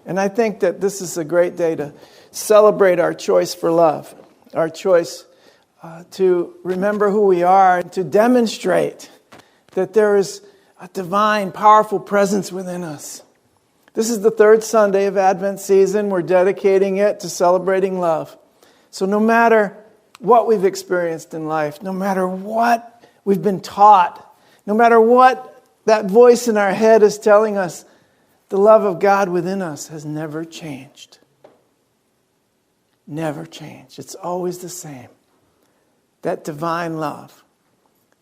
And I think that this is a great day to celebrate our choice for love, our choice to remember who we are, and to demonstrate that there is a divine, powerful presence within us. This is the third Sunday of Advent season. We're dedicating it to celebrating love. So no matter what we've experienced in life, no matter what we've been taught, no matter what that voice in our head is telling us, the love of God within us has never changed. Never changed. It's always the same. That divine love,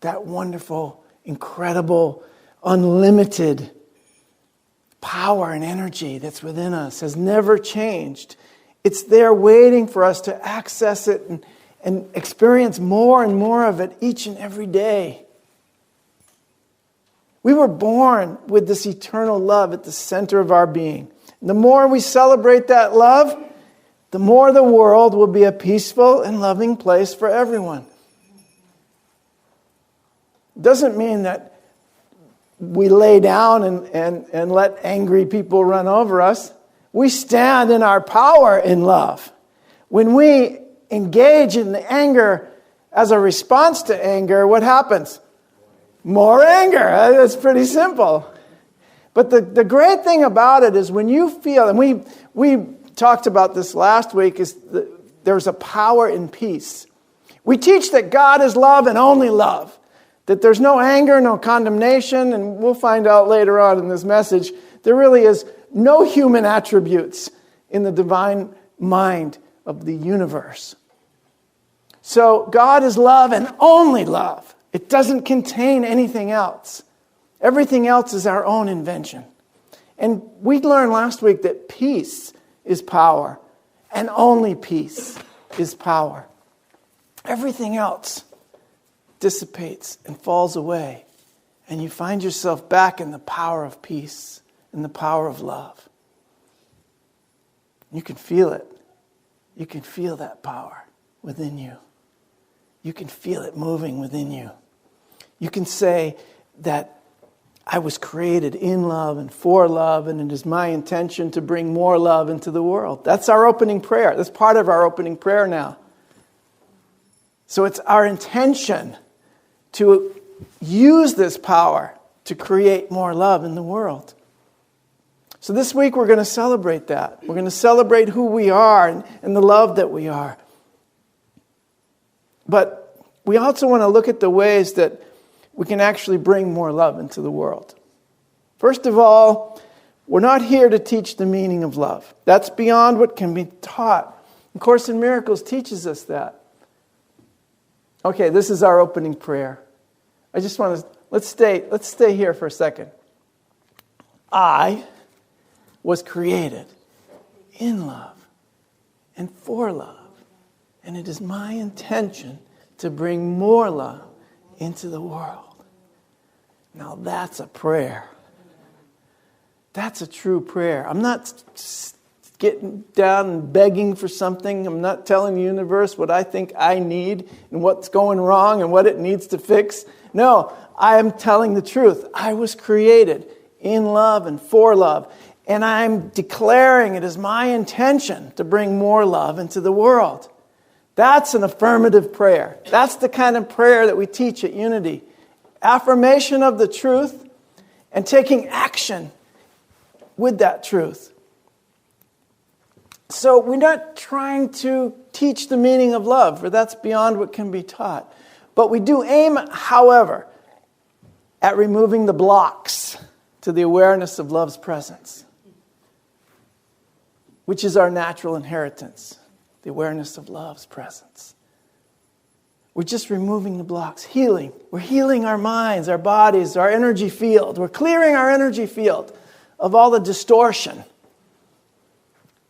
that wonderful, incredible, unlimited power and energy that's within us has never changed. It's there waiting for us to access it and experience more and more of it each and every day. We were born with this eternal love at the center of our being. And the more we celebrate that love, the more the world will be a peaceful and loving place for everyone. It doesn't mean that we lay down and let angry people run over us. We stand in our power in love. When we engage in the anger as a response to anger, what happens? More anger. That's pretty simple. But the great thing about it is when you feel, and we talked about this last week, is there's a power in peace. We teach that God is love and only love. That there's no anger, no condemnation, and we'll find out later on in this message, there really is no human attributes in the divine mind of the universe. So God is love and only love. It doesn't contain anything else. Everything else is our own invention. And we learned last week that peace is power, and only peace is power. Everything else dissipates and falls away, and you find yourself back in the power of peace, in the power of love. You can feel it. You can feel that power within you. You can feel it moving within you. You can say that I was created in love and for love, and it is my intention to bring more love into the world. That's our opening prayer. That's part of our opening prayer now. So it's our intention to use this power to create more love in the world. So this week we're going to celebrate that. We're going to celebrate who we are and the love that we are. But we also want to look at the ways that we can actually bring more love into the world. First of all, we're not here to teach the meaning of love. That's beyond what can be taught. The Course in Miracles teaches us that. Okay, this is our opening prayer. I just want to, let's stay here for a second. I was created in love and for love. And it is my intention to bring more love into the world. Now that's a prayer. That's a true prayer. I'm not getting down and begging for something. I'm not telling the universe what I think I need and what's going wrong and what it needs to fix. No, I am telling the truth. I was created in love and for love. And I'm declaring it is my intention to bring more love into the world. That's an affirmative prayer. That's the kind of prayer that we teach at Unity. Affirmation of the truth and taking action with that truth. So we're not trying to teach the meaning of love, for that's beyond what can be taught. But we do aim, however, at removing the blocks to the awareness of love's presence, which is our natural inheritance, the awareness of love's presence. We're just removing the blocks, healing. We're healing our minds, our bodies, our energy field. We're clearing our energy field of all the distortion.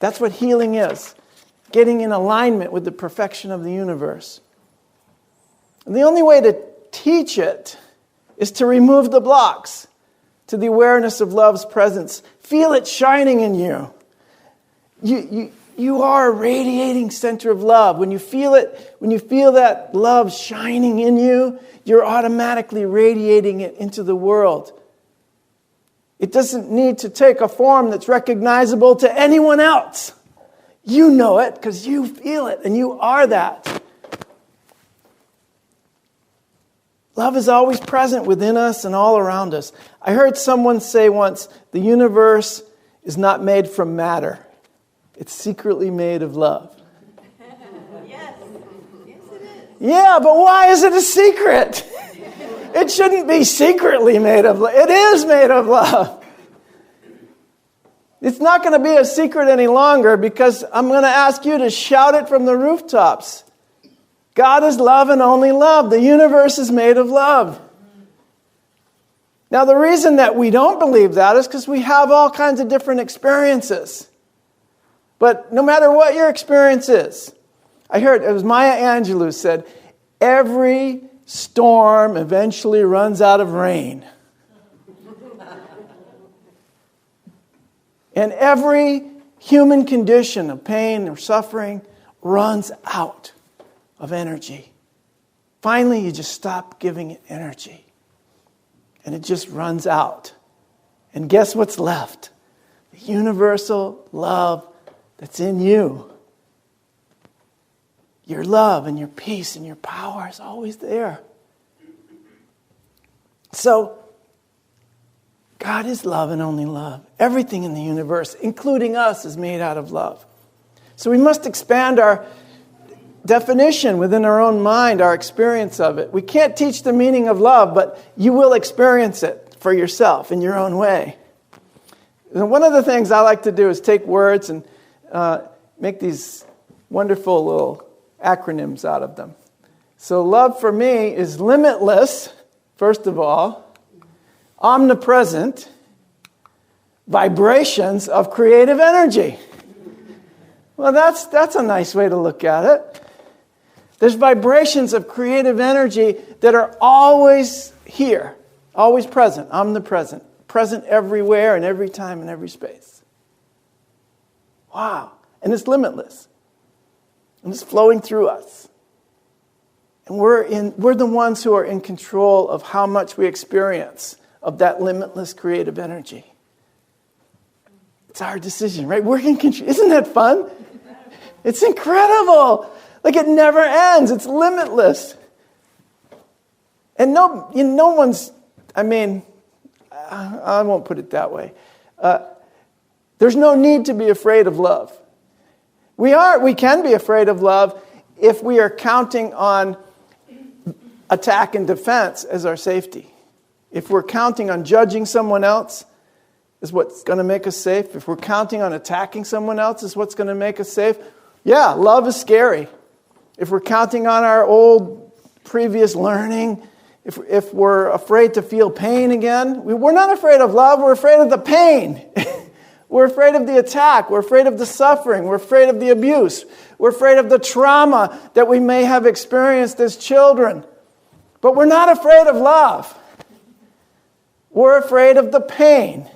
That's what healing is, getting in alignment with the perfection of the universe. And the only way to teach it is to remove the blocks to the awareness of love's presence. Feel it shining in you. You are a radiating center of love. When you feel it, when you feel that love shining in you, you're automatically radiating it into the world. It doesn't need to take a form that's recognizable to anyone else. You know it because you feel it and you are that. Love is always present within us and all around us. I heard someone say once, the universe is not made from matter. It's secretly made of love. Yes. Yes, it is. Yeah, but why is it a secret? It shouldn't be secretly made of love. It is made of love. It's not going to be a secret any longer because I'm going to ask you to shout it from the rooftops. God is love and only love. The universe is made of love. Now, the reason that we don't believe that is because we have all kinds of different experiences. But no matter what your experience is, I heard, it was Maya Angelou said, every storm eventually runs out of rain. And every human condition of pain or suffering runs out of energy. Finally, you just stop giving it energy. And it just runs out. And guess what's left? The universal love that's in you. Your love and your peace and your power is always there. So, God is love and only love. Everything in the universe, including us, is made out of love. So we must expand our definition within our own mind, our experience of it. We can't teach the meaning of love, but you will experience it for yourself in your own way. And one of the things I like to do is take words and make these wonderful little acronyms out of them. So love for me is limitless, first of all, omnipresent, vibrations of creative energy. Well, that's a nice way to look at it. There's vibrations of creative energy that are always here, always present, omnipresent, present everywhere and every time and every space. Wow. And it's limitless. And it's flowing through us. And we're the ones who are in control of how much we experience of that limitless creative energy. It's our decision, right? We're in control. Isn't that fun? It's incredible. Like it never ends. It's limitless. And no one's, I won't put it that way. There's no need to be afraid of love. We can be afraid of love if we are counting on attack and defense as our safety. If we're counting on judging someone else is what's going to make us safe. If we're counting on attacking someone else is what's going to make us safe. Yeah, love is scary. If we're counting on our old previous learning, if we're afraid to feel pain again, we're not afraid of love, we're afraid of the pain. We're afraid of the attack. We're afraid of the suffering. We're afraid of the abuse. We're afraid of the trauma that we may have experienced as children. But we're not afraid of love. We're afraid of the pain.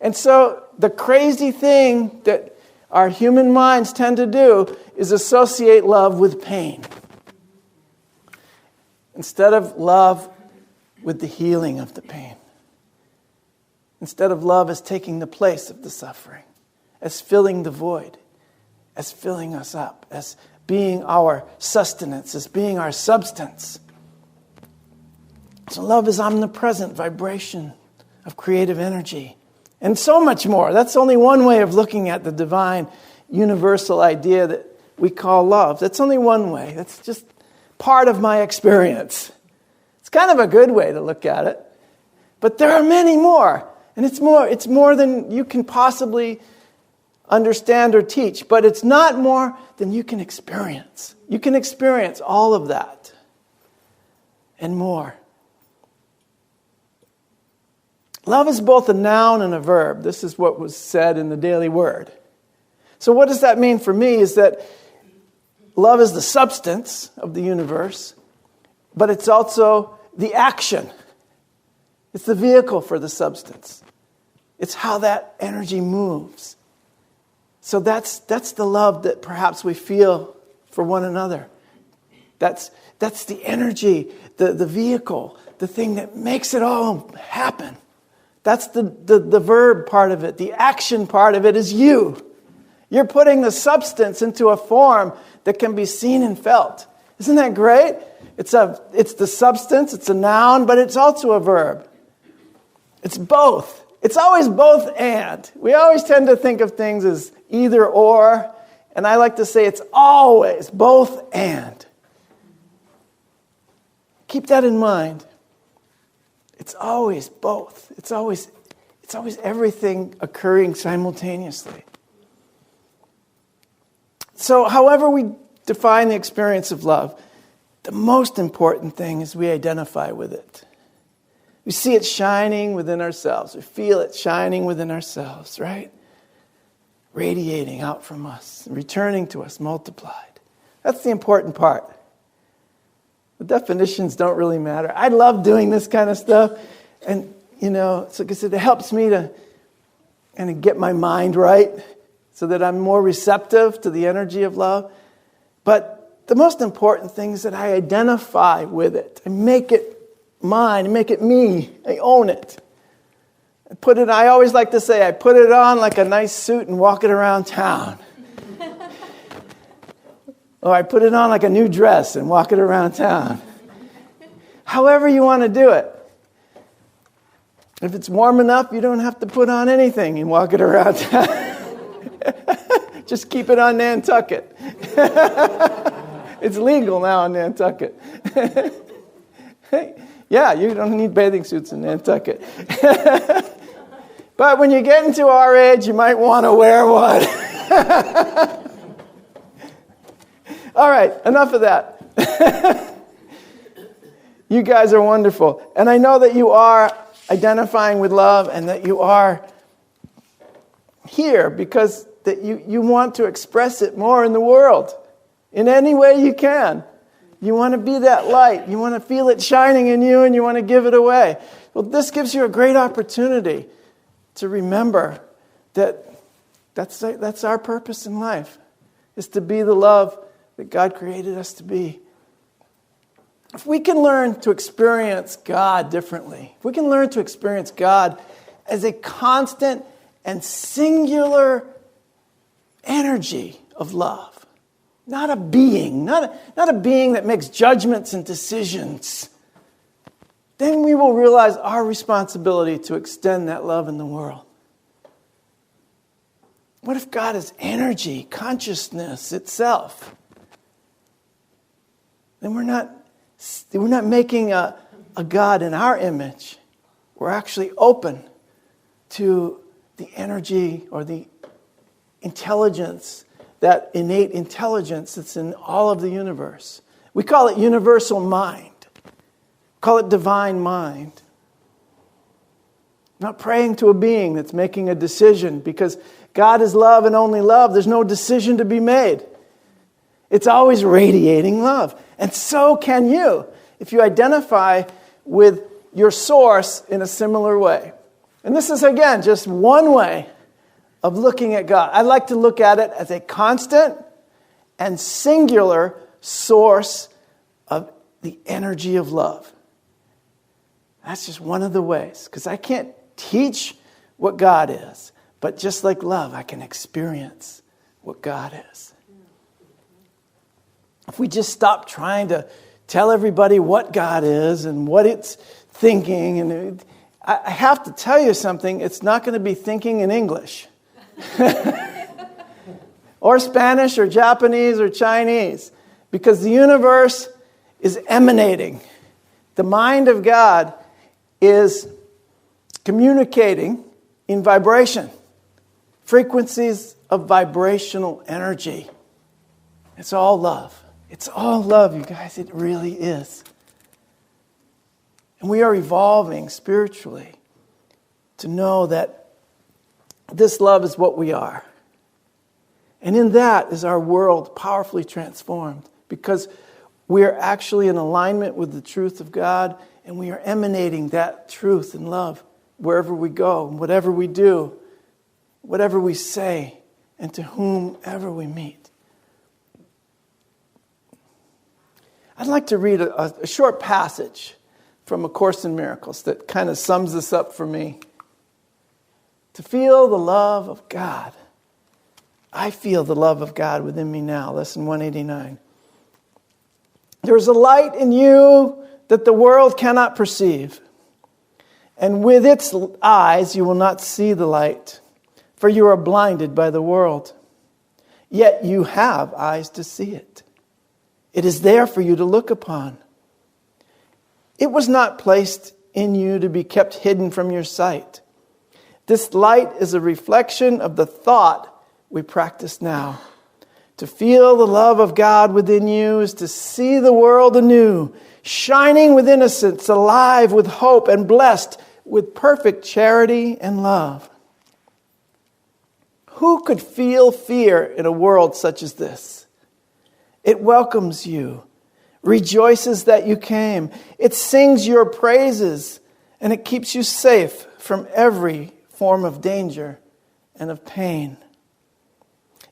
And so the crazy thing that our human minds tend to do is associate love with pain. Instead of love with the healing of the pain. Instead of love as taking the place of the suffering, as filling the void, as filling us up, as being our sustenance, as being our substance. So love is omnipresent vibration of creative energy. And so much more. That's only one way of looking at the divine universal idea that we call love. That's only one way. That's just part of my experience. It's kind of a good way to look at it. But there are many more. And it's more than you can possibly understand or teach. But it's not more than you can experience. You can experience all of that and more. Love is both a noun and a verb. This is what was said in the Daily Word. So what does that mean for me is that love is the substance of the universe, but it's also the action. It's the vehicle for the substance. It's how that energy moves. So that's the love that perhaps we feel for one another. That's the energy, the vehicle, the thing that makes it all happen. That's the verb part of it. The action part of it is you. You're putting the substance into a form that can be seen and felt. Isn't that great? It's the substance, it's a noun, but it's also a verb. It's both. It's always both and. We always tend to think of things as either or, and I like to say it's always both and. Keep that in mind. It's always both. It's always everything occurring simultaneously. So however we define the experience of love, the most important thing is we identify with it. We see it shining within ourselves. We feel it shining within ourselves, right? Radiating out from us, returning to us multiplied. That's the important part. The definitions don't really matter. I love doing this kind of stuff. And, so like I said, it helps me to kind of get my mind right so that I'm more receptive to the energy of love. But the most important thing is that I identify with it. I make it mine. I make it me. I own it. I always like to say, I put it on like a nice suit and walk it around town. Or I put it on like a new dress and walk it around town. However you want to do it. If it's warm enough, you don't have to put on anything and walk it around town. Just keep it on Nantucket. It's legal now in Nantucket. Yeah, you don't need bathing suits in Nantucket. But when you get into our age, you might want to wear one. All right, enough of that. You guys are wonderful. And I know that you are identifying with love and that you are here because that you want to express it more in the world in any way you can. You want to be that light. You want to feel it shining in you and you want to give it away. Well, this gives you a great opportunity to remember that that's our purpose in life, is to be the love that God created us to be. If we can learn to experience God differently, if we can learn to experience God as a constant and singular energy of love, not a being, not a being that makes judgments and decisions, then we will realize our responsibility to extend that love in the world. What if God is energy, consciousness itself? Then we're not making a God in our image. We're actually open to the energy or the intelligence, that innate intelligence that's in all of the universe. We call it universal mind. Call it divine mind. Not praying to a being that's making a decision, because God is love and only love. There's no decision to be made. It's always radiating love. And so can you, if you identify with your source in a similar way. And this is, again, just one way of looking at God. I like to look at it as a constant and singular source of the energy of love. That's just one of the ways, because I can't teach what God is, but just like love, I can experience what God is. If we just stop trying to tell everybody what God is and what it's thinking, and I have to tell you something, it's not going to be thinking in English. Or Spanish or Japanese or Chinese, because the universe is emanating. The mind of God is communicating in vibration, frequencies of vibrational energy. It's all love. It's all love, you guys. It really is. And we are evolving spiritually to know that this love is what we are. And in that is our world powerfully transformed, because we are actually in alignment with the truth of God, and we are emanating that truth and love wherever we go, whatever we do, whatever we say, and to whomever we meet. I'd like to read a short passage from A Course in Miracles that kind of sums this up for me to feel the love of God. I feel the love of God within me now. Lesson 189. There is a light in you that the world cannot perceive. And with its eyes you will not see the light, for you are blinded by the world. Yet you have eyes to see it. It is there for you to look upon. It was not placed in you to be kept hidden from your sight. This light is a reflection of the thought we practice now. To feel the love of God within you is to see the world anew, shining with innocence, alive with hope, and blessed with perfect charity and love. Who could feel fear in a world such as this? It welcomes you, rejoices that you came. It sings your praises, and it keeps you safe from every form of danger and of pain.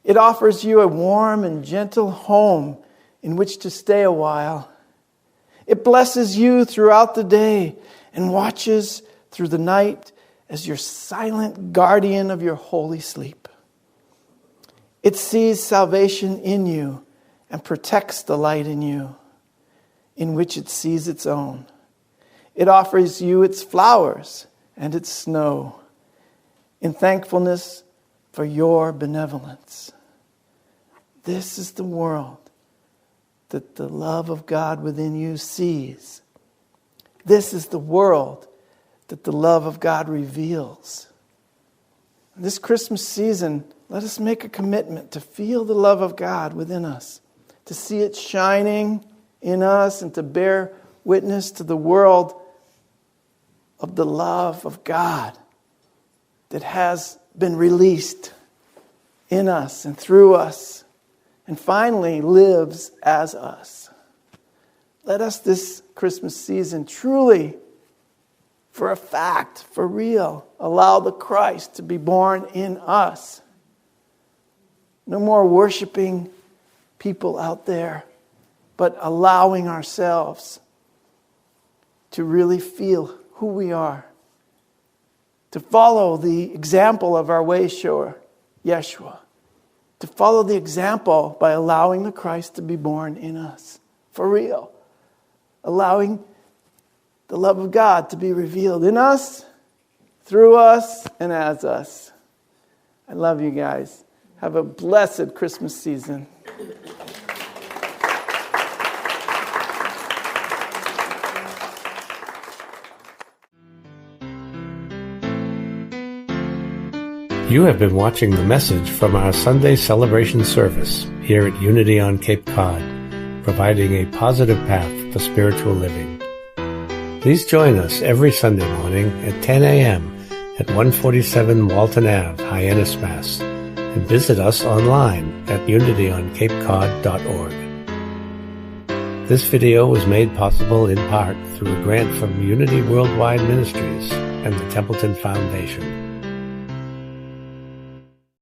It offers you a warm and gentle home in which to stay a while. It blesses you throughout the day and watches through the night as your silent guardian of your holy sleep. It sees salvation in you and protects the light in you, in which it sees its own. It offers you its flowers and its snow in thankfulness for your benevolence. This is the world that the love of God within you sees. This is the world that the love of God reveals. This Christmas season, let us make a commitment to feel the love of God within us, to see it shining in us, and to bear witness to the world of the love of God that has been released in us and through us, and finally lives as us. Let us this Christmas season truly, for a fact, for real, allow the Christ to be born in us. No more worshiping people out there, but allowing ourselves to really feel who we are, to follow the example of our way shower, Yeshua, to follow the example by allowing the Christ to be born in us, for real, allowing the love of God to be revealed in us, through us, and as us. I love you guys. Have a blessed Christmas season. You have been watching the message from our Sunday celebration service here at Unity on Cape Cod, providing a positive path for spiritual living. Please join us every Sunday morning at 10 a.m. at 147 Walton Ave, Hyannis, Mass., and visit us online at unityoncapecod.org. This video was made possible in part through a grant from Unity Worldwide Ministries and the Templeton Foundation.